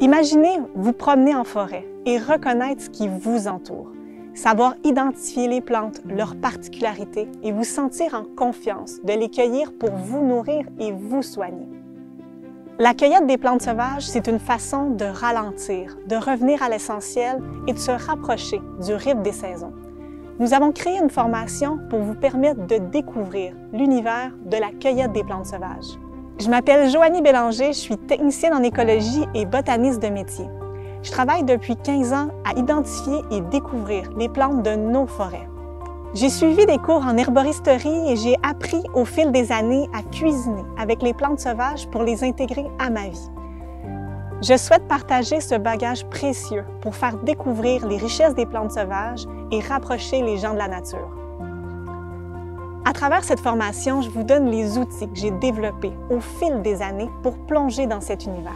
Imaginez vous promener en forêt et reconnaître ce qui vous entoure. Savoir identifier les plantes, leurs particularités et vous sentir en confiance de les cueillir pour vous nourrir et vous soigner. La cueillette des plantes sauvages, c'est une façon de ralentir, de revenir à l'essentiel et de se rapprocher du rythme des saisons. Nous avons créé une formation pour vous permettre de découvrir l'univers de la cueillette des plantes sauvages. Je m'appelle Joanie Bélanger, je suis technicienne en écologie et botaniste de métier. Je travaille depuis 15 ans à identifier et découvrir les plantes de nos forêts. J'ai suivi des cours en herboristerie et j'ai appris au fil des années à cuisiner avec les plantes sauvages pour les intégrer à ma vie. Je souhaite partager ce bagage précieux pour faire découvrir les richesses des plantes sauvages et rapprocher les gens de la nature. À travers cette formation, je vous donne les outils que j'ai développés au fil des années pour plonger dans cet univers.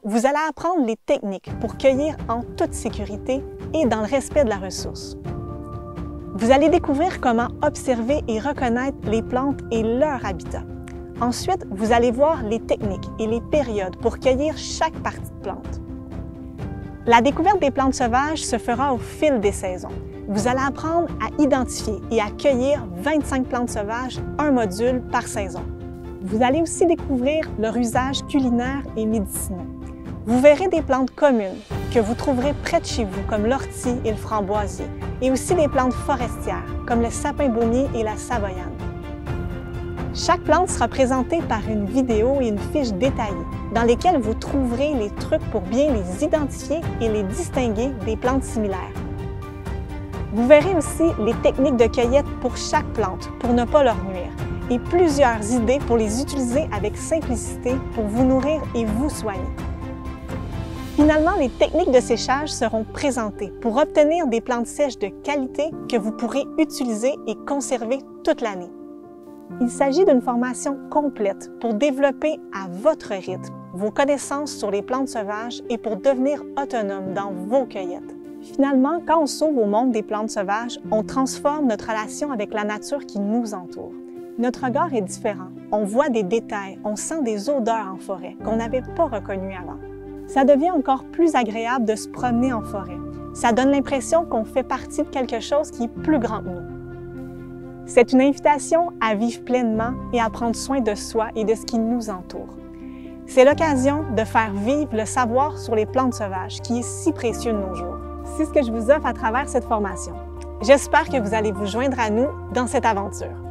Vous allez apprendre les techniques pour cueillir en toute sécurité et dans le respect de la ressource. Vous allez découvrir comment observer et reconnaître les plantes et leur habitat. Ensuite, vous allez voir les techniques et les périodes pour cueillir chaque partie de plante. La découverte des plantes sauvages se fera au fil des saisons. Vous allez apprendre à identifier et à cueillir 25 plantes sauvages, un module par saison. Vous allez aussi découvrir leur usage culinaire et médicinaux. Vous verrez des plantes communes que vous trouverez près de chez vous, comme l'ortie et le framboisier, et aussi des plantes forestières, comme le sapin baumier et la savoyane. Chaque plante sera présentée par une vidéo et une fiche détaillée, dans lesquelles vous trouverez les trucs pour bien les identifier et les distinguer des plantes similaires. Vous verrez aussi les techniques de cueillette pour chaque plante, pour ne pas leur nuire, et plusieurs idées pour les utiliser avec simplicité pour vous nourrir et vous soigner. Finalement, les techniques de séchage seront présentées pour obtenir des plantes sèches de qualité que vous pourrez utiliser et conserver toute l'année. Il s'agit d'une formation complète pour développer à votre rythme vos connaissances sur les plantes sauvages et pour devenir autonome dans vos cueillettes. Finalement, quand on s'ouvre au monde des plantes sauvages, on transforme notre relation avec la nature qui nous entoure. Notre regard est différent. On voit des détails, on sent des odeurs en forêt qu'on n'avait pas reconnues avant. Ça devient encore plus agréable de se promener en forêt. Ça donne l'impression qu'on fait partie de quelque chose qui est plus grand que nous. C'est une invitation à vivre pleinement et à prendre soin de soi et de ce qui nous entoure. C'est l'occasion de faire vivre le savoir sur les plantes sauvages qui est si précieux de nos jours. C'est ce que je vous offre à travers cette formation. J'espère que vous allez vous joindre à nous dans cette aventure.